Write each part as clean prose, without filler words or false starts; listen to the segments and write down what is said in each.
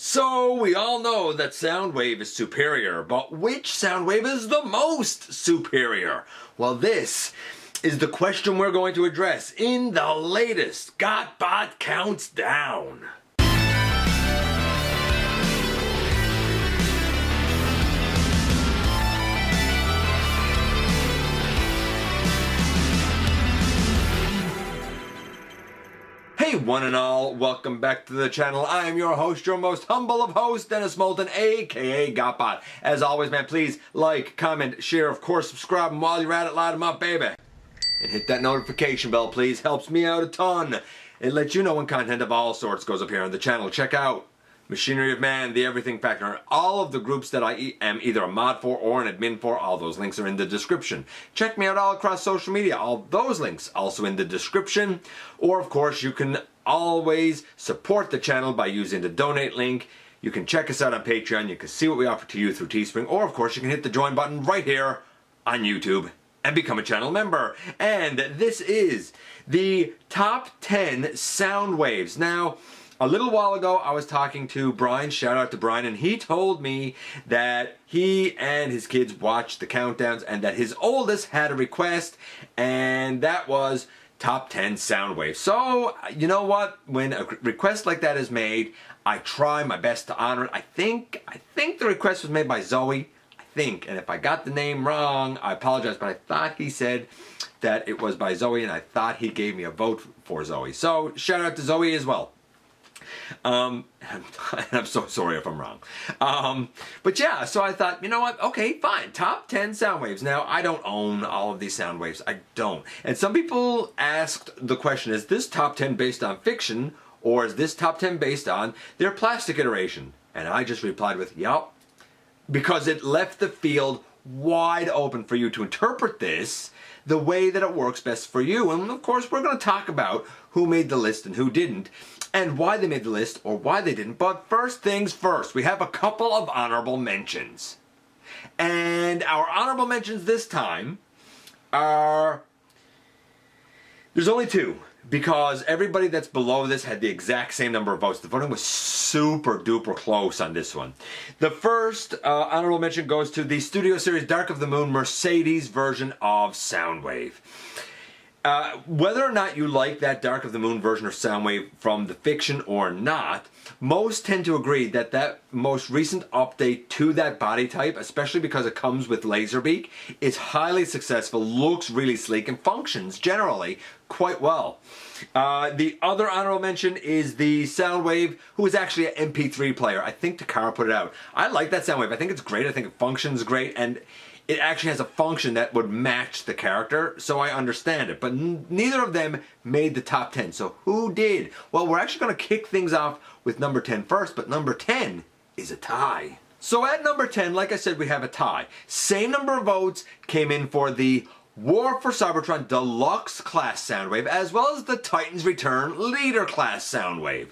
So we all know that Soundwave is superior, but which Soundwave is the most superior? Well, this is the question we're going to address in the latest GotBot Counts Down. Hey one and all, welcome back to the channel. I am your host, your most humble of hosts, Dennis Moulton, aka GotBot. As always, man, please like, comment, share, of course, subscribe, and while you're at it, light them up, baby. And hit that notification bell, please. Helps me out a ton. It lets you know when content of all sorts goes up here on the channel. Check out Machinery of Man, The Everything Factor, and all of the groups that I am either a mod for or an admin for. All those links are in the description. Check me out all across social media. All those links also in the description. Or, of course, you can always support the channel by using the donate link. You can check us out on Patreon. You can see what we offer to you through Teespring. Or, of course, you can hit the join button right here on YouTube and become a channel member. And this is the top 10 Soundwaves. Now, a little while ago, I was talking to Brian, shout out to Brian, and he told me that he and his kids watched the countdowns and that his oldest had a request, and that was top 10 Soundwaves. So, you know what? When a request like that is made, I try my best to honor it. I think the request was made by Zoe, and if I got the name wrong, I apologize, but I thought he said that it was by Zoe, and I thought he gave me a vote for Zoe. So, shout out to Zoe as well. I'm so sorry if I'm wrong. But yeah, so I thought, you know what? Okay, fine. Top 10 Soundwaves. Now, I don't own all of these Soundwaves. I don't. And some people asked the question, is this top 10 based on fiction, or is this top 10 based on their plastic iteration? And I just replied with, yup. Because it left the field wide open for you to interpret this the way that it works best for you. And of course, we're going to talk about who made the list and who didn't, and why they made the list or why they didn't. But first things first, we have a couple of honorable mentions. And our honorable mentions this time are, there's only two, because everybody that's below this had the exact same number of votes. The voting was super duper close on this one. The first honorable mention goes to the Studio Series Dark of the Moon Mercedes version of Soundwave. Whether or not you like that Dark of the Moon version of Soundwave from the fiction or not, most tend to agree that that most recent update to that body type, especially because it comes with Laserbeak, is highly successful, looks really sleek, and functions generally quite well. The other honorable mention is the Soundwave, who is actually an MP3 player. I think Takara put it out. I like that Soundwave. I think it's great. I think it functions great, and it actually has a function that would match the character, so I understand it. But neither of them made the top 10. So who did? Well, we're actually going to kick things off with number 10 first, but number 10 is a tie. So at number 10, like I said, we have a tie. Same number of votes came in for the War for Cybertron Deluxe Class Soundwave, as well as the Titans Return Leader Class Soundwave.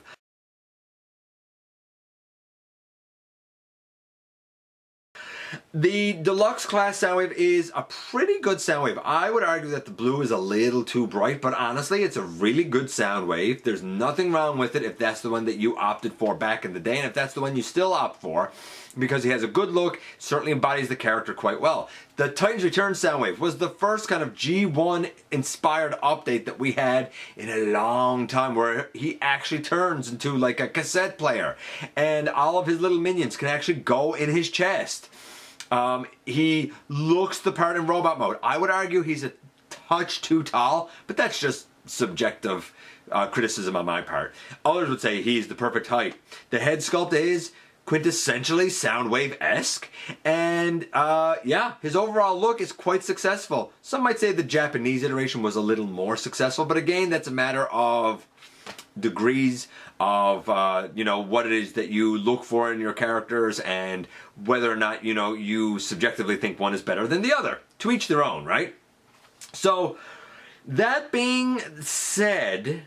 The Deluxe Class Soundwave is a pretty good Soundwave. I would argue that the blue is a little too bright, but honestly, it's a really good Soundwave. There's nothing wrong with it if that's the one that you opted for back in the day, and if that's the one you still opt for, because he has a good look, certainly embodies the character quite well. The Titans Return Soundwave was the first kind of G1 inspired update that we had in a long time, where he actually turns into like a cassette player, and all of his little minions can actually go in his chest. He looks the part in robot mode. I would argue he's a touch too tall, but that's just subjective criticism on my part. Others would say he's the perfect height. The head sculpt is quintessentially Soundwave-esque, and yeah, his overall look is quite successful. Some might say the Japanese iteration was a little more successful, but again, that's a matter of degrees of you know, what it is that you look for in your characters, and whether or not, you know, you subjectively think one is better than the other. To each their own, right? So that being said,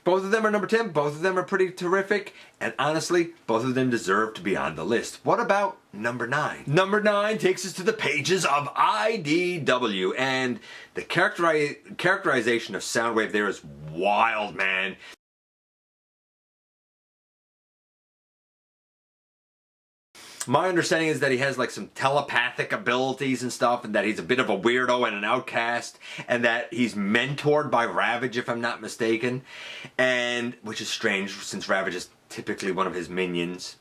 both of them are number 10, both of them are pretty terrific, and honestly, both of them deserve to be on the list. What about number 9? Number 9 takes us to the pages of IDW, and the characterization of Soundwave there is wild, man. My understanding is that he has like some telepathic abilities and stuff, and that he's a bit of a weirdo and an outcast, and that he's mentored by Ravage, if I'm not mistaken, and which is strange since Ravage is typically one of his minions.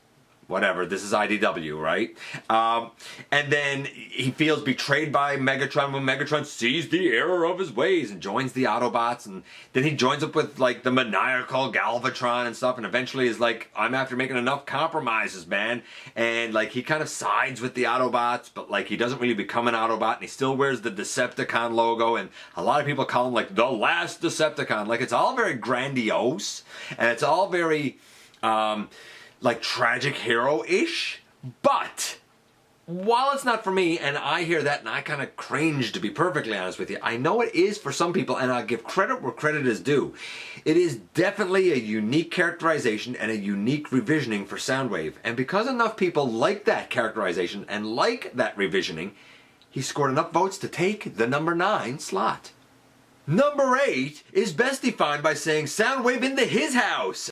Whatever, this is IDW, right? And then he feels betrayed by Megatron when Megatron sees the error of his ways and joins the Autobots, and then he joins up with like the maniacal Galvatron and stuff, and eventually is like, I'm after making enough compromises, man, and like he kind of sides with the Autobots, but like he doesn't really become an Autobot, and he still wears the Decepticon logo, and a lot of people call him like the last Decepticon. Like, it's all very grandiose, and it's all very like tragic hero-ish, but while it's not for me, and I hear that and I kind of cringe, to be perfectly honest with you, I know it is for some people, and I'll give credit where credit is due. It is definitely a unique characterization and a unique revisioning for Soundwave, and because enough people like that characterization and like that revisioning, he scored enough votes to take the number 9 slot. Number 8 is best defined by saying Soundwave into his house.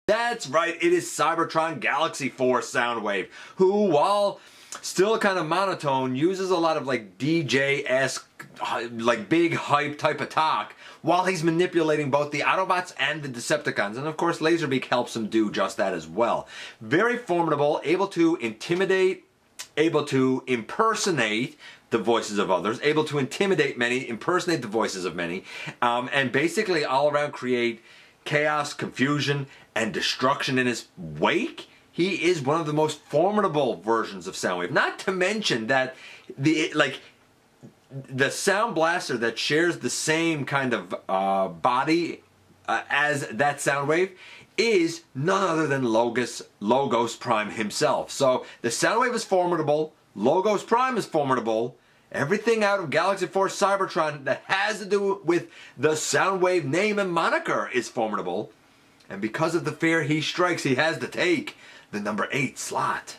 That's right, it is Cybertron Galaxy Force Soundwave, who, while still kind of monotone, uses a lot of like DJ-esque, like big hype type of talk, while he's manipulating both the Autobots and the Decepticons. And of course, Laserbeak helps him do just that as well. Very formidable, able to intimidate, able to impersonate the voices of others, able to intimidate many, impersonate the voices of many, and basically all around create chaos, confusion, and destruction in his wake. He is one of the most formidable versions of Soundwave. Not to mention that the Sound Blaster that shares the same kind of body as that Soundwave is none other than Logos Prime himself. So the Soundwave is formidable, Logos Prime is formidable. Everything out of Galaxy Force Cybertron that has to do with the Soundwave name and moniker is formidable. And because of the fear he strikes, he has to take the number 8 slot.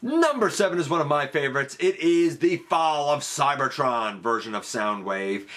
Number 7 is one of my favorites. It is the Fall of Cybertron version of Soundwave.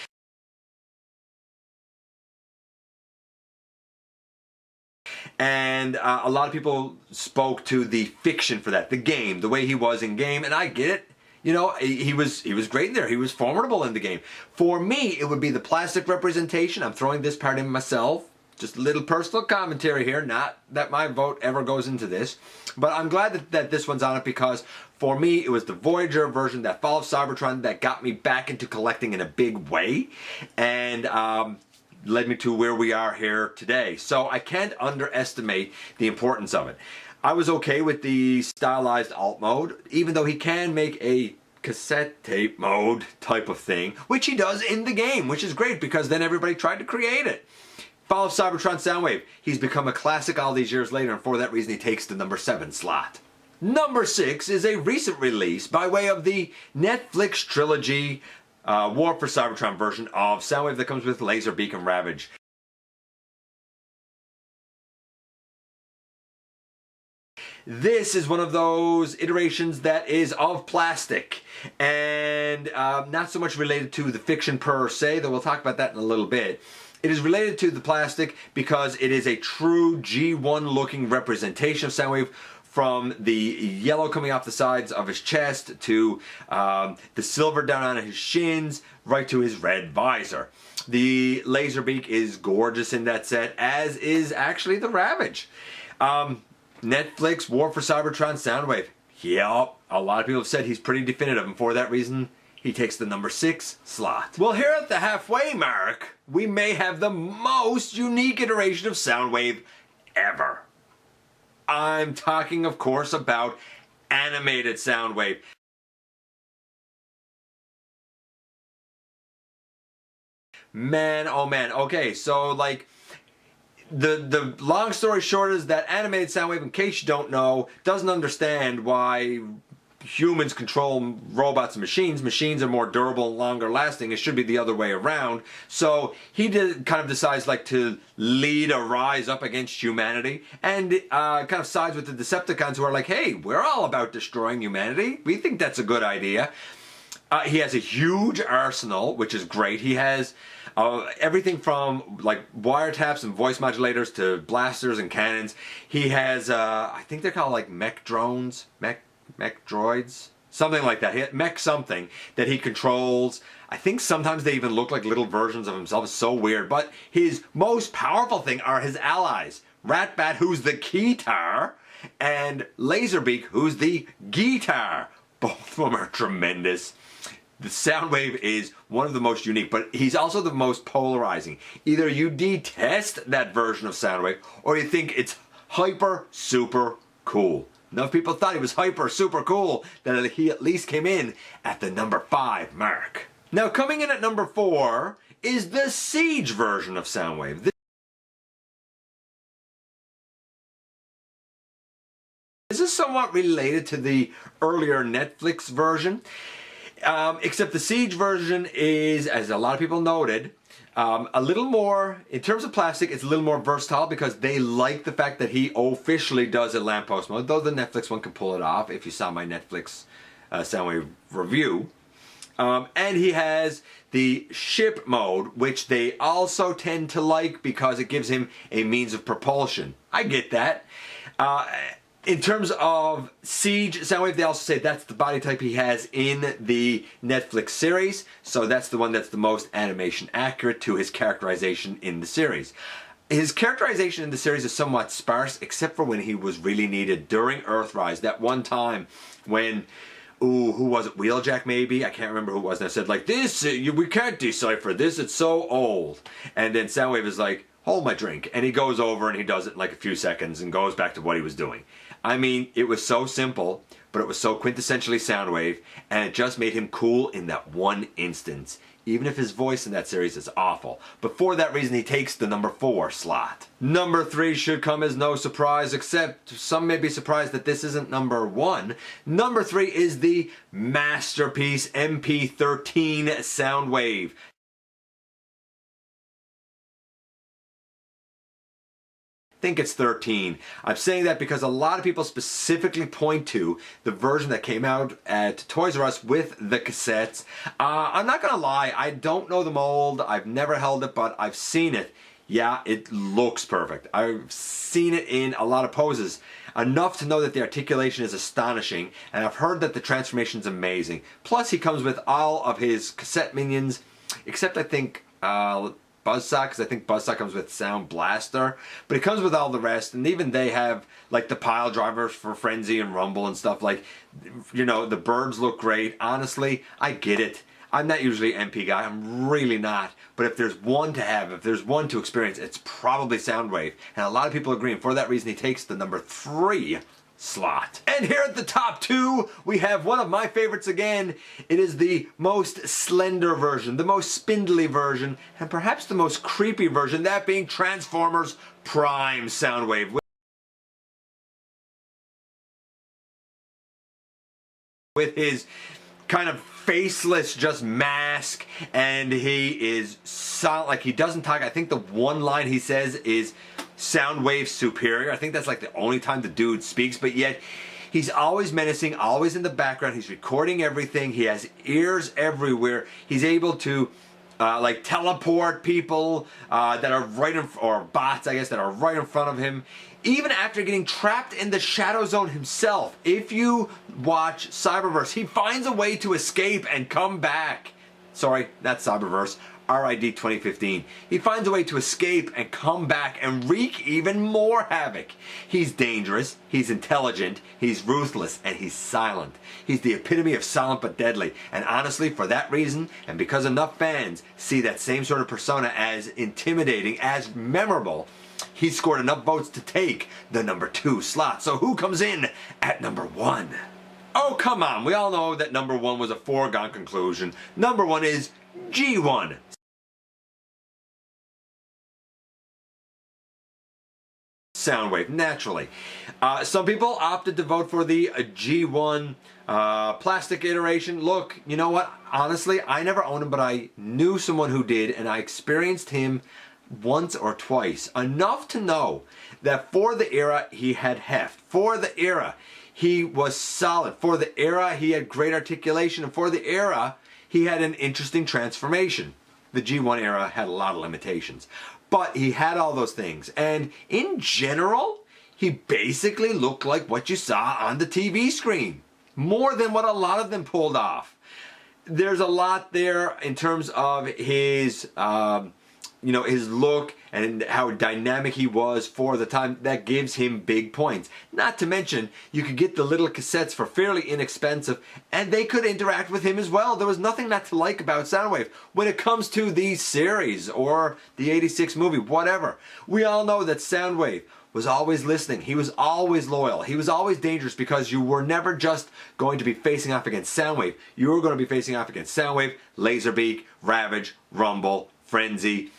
And a lot of people spoke to the fiction for that, the game, the way he was in game, and I get it. You know, he was great in there. He was formidable in the game. For me, it would be the plastic representation. I'm throwing this part in myself. Just a little personal commentary here. Not that my vote ever goes into this. But I'm glad that this one's on it, because for me, it was the Voyager version, that Fall of Cybertron, that got me back into collecting in a big way. And led me to where we are here today. So I can't underestimate the importance of it. I was okay with the stylized alt mode, even though he can make a cassette tape mode type of thing, which he does in the game, which is great because then everybody tried to create it. Fall of Cybertron Soundwave, he's become a classic all these years later, and for that reason he takes the number 7 slot. Number 6 is a recent release by way of the Netflix trilogy War for Cybertron version of Soundwave that comes with Laserbeak and Ravage. This is one of those iterations that is of plastic, and not so much related to the fiction per se, though we'll talk about that in a little bit. It is related to the plastic because it is a true G1 looking representation of Soundwave, from the yellow coming off the sides of his chest to the silver down on his shins, right to his red visor. The Laserbeak is gorgeous in that set, as is actually the Ravage. Netflix War for Cybertron Soundwave. Yep, a lot of people have said he's pretty definitive, and for that reason, he takes the number 6 slot. Well, here at the halfway mark, we may have the most unique iteration of Soundwave ever. I'm talking, of course, about animated Soundwave. Man, oh man. Okay, so like, the long story short is that animated Soundwave, in case you don't know, doesn't understand why humans control robots and machines. Machines are more durable and longer lasting. It should be the other way around. So he kind of decides like to lead a rise up against humanity, and kind of sides with the Decepticons, who are like, hey, we're all about destroying humanity. We think that's a good idea. He has a huge arsenal, which is great. He has everything from like wiretaps and voice modulators to blasters and cannons. He has, I think they're called like mech drones, mech droids, something like that. He had mech something that he controls. I think sometimes they even look like little versions of himself. It's so weird. But his most powerful thing are his allies. Ratbat, who's the keytar, and Laserbeak, who's the guitar. Both of them are tremendous. The Soundwave is one of the most unique, but he's also the most polarizing. Either you detest that version of Soundwave, or you think it's hyper, super cool. Enough people thought he was hyper, super cool that he at least came in at the number 5 mark. Now coming in at number 4 is the Siege version of Soundwave. This is somewhat related to the earlier Netflix version. Except the Siege version is, as a lot of people noted, a little more, in terms of plastic, it's a little more versatile because they like the fact that he officially does a lamppost mode, though the Netflix one can pull it off if you saw my Netflix Soundwave review. And he has the ship mode, which they also tend to like because it gives him a means of propulsion. I get that. In terms of Siege Soundwave, they also say that's the body type he has in the Netflix series, so that's the one that's the most animation accurate to his characterization in the series. His characterization in the series is somewhat sparse, except for when he was really needed during Earthrise. That one time when, who was it, Wheeljack maybe? I can't remember who it was, and I said, like, this, we can't decipher this, it's so old. And then Soundwave is like, hold my drink. And he goes over and he does it in like a few seconds and goes back to what he was doing. I mean, it was so simple, but it was so quintessentially Soundwave, and it just made him cool in that one instance, even if his voice in that series is awful. But for that reason, he takes the number 4 slot. Number 3 should come as no surprise, except some may be surprised that this isn't number 1. Number 3 is the masterpiece MP13 Soundwave. Think it's 13. I'm saying that because a lot of people specifically point to the version that came out at Toys R Us with the cassettes. I'm not gonna lie, I don't know the mold, I've never held it, but I've seen it. Yeah, it looks perfect. I've seen it in a lot of poses, enough to know that the articulation is astonishing, and I've heard that the transformation's amazing. Plus he comes with all of his cassette minions, except I think Buzzsaw, because I think Buzzsaw comes with Sound Blaster, but it comes with all the rest, and even they have like the pile drivers for Frenzy and Rumble and stuff. Like, you know, the birds look great. Honestly, I get it. I'm not usually an MP guy, I'm really not, but if there's one to have, if there's one to experience, it's probably Soundwave, and a lot of people agree, and for that reason he takes the number 3 slot. And here at the top 2, we have one of my favorites again. It is the most slender version, the most spindly version, and perhaps the most creepy version, that being Transformers Prime Soundwave. With his kind of faceless just mask, and he is solid, like he doesn't talk. I think the one line he says is Soundwave superior. I think that's like the only time the dude speaks, but yet he's always menacing, always in the background. He's recording everything. He has ears everywhere. He's able to like teleport people that are right in, or bots I guess, that are right in front of him. Even after getting trapped in the Shadow Zone himself, if you watch Cyberverse, he finds a way to escape and come back. Sorry, not Cyberverse. RID 2015. He finds a way to escape and come back and wreak even more havoc. He's dangerous, he's intelligent, he's ruthless, and he's silent. He's the epitome of silent but deadly. And honestly, for that reason, and because enough fans see that same sort of persona as intimidating, as memorable, he scored enough votes to take the number 2 slot. So who comes in at number 1? Oh, come on. We all know that number 1 was a foregone conclusion. Number 1 is G1. Soundwave, naturally. Some people opted to vote for the G1 plastic iteration. Look, you know what? Honestly, I never owned him, but I knew someone who did, and I experienced him once or twice. Enough to know that for the era, he had heft. For the era, he was solid. For the era, he had great articulation. And for the era, he had an interesting transformation. The G1 era had a lot of limitations, but he had all those things. And in general, he basically looked like what you saw on the TV screen, more than what a lot of them pulled off. There's a lot there in terms of his, his look and how dynamic he was for the time. That gives him big points. Not to mention, you could get the little cassettes for fairly inexpensive, and they could interact with him as well. There was nothing not to like about Soundwave. When it comes to the series or the 86 movie, whatever, we all know that Soundwave was always listening. He was always loyal. He was always dangerous because you were never just going to be facing off against Soundwave. You were going to be facing off against Soundwave, Laserbeak, Ravage, Rumble, Frenzy,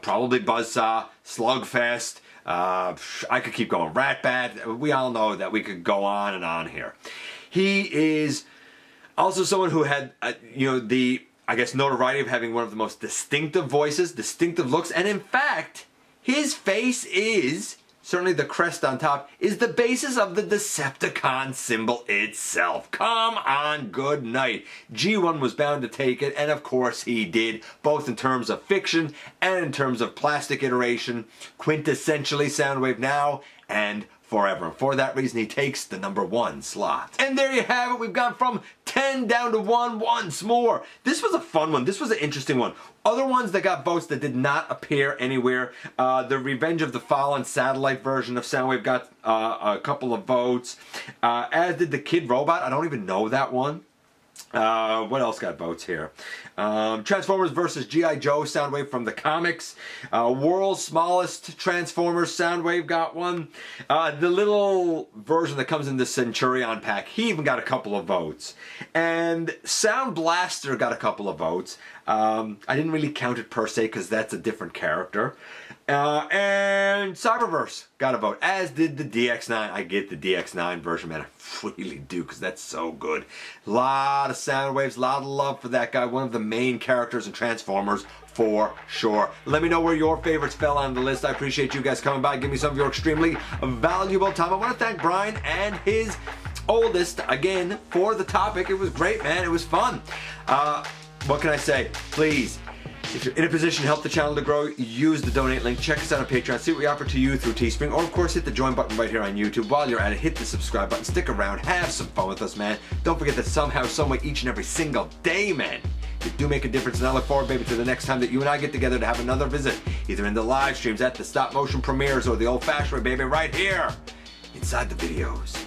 probably Buzzsaw, Slugfest. I could keep going. Ratbat. We all know that we could go on and on here. He is also someone who had, the notoriety of having one of the most distinctive voices, distinctive looks, and in fact, his face is, certainly the crest on top, is the basis of the Decepticon symbol itself. Come on, good night. G1 was bound to take it, and of course he did, both in terms of fiction and in terms of plastic iteration. Quintessentially Soundwave now and forever. And for that reason, he takes the #1 slot. And there you have it. We've gone from 10 down to 1 once more. This was a fun one. This was an interesting one. Other ones that got votes that did not appear anywhere. The Revenge of the Fallen satellite version of Soundwave got a couple of votes. As did the Kid Robot. I don't even know that one. What else got votes here? Transformers versus G.I. Joe Soundwave from the comics. World's Smallest Transformers Soundwave got one. The little version that comes in the Centurion pack, he even got a couple of votes. And Sound Blaster got a couple of votes. I didn't really count it per se because that's a different character. And Cyberverse got a vote, as did the DX9. I get the DX9 version, man. I really do, because that's so good. A lot of Soundwaves, a lot of love for that guy. One of the main characters in Transformers, for sure. Let me know where your favorites fell on the list. I appreciate you guys coming by. Give me some of your extremely valuable time. I want to thank Brian and his oldest, again, for the topic. It was great, man. It was fun. What can I say? Please, if you're in a position to help the channel to grow, use the donate link. Check us out on Patreon. See what we offer to you through Teespring. Or, of course, hit the join button right here on YouTube. While you're at it, hit the subscribe button. Stick around. Have some fun with us, man. Don't forget that somehow, someway, each and every single day, man, you do make a difference. And I look forward, baby, to the next time that you and I get together to have another visit. Either in the live streams, at the stop motion premieres, or the old-fashioned way, baby, right here inside the videos.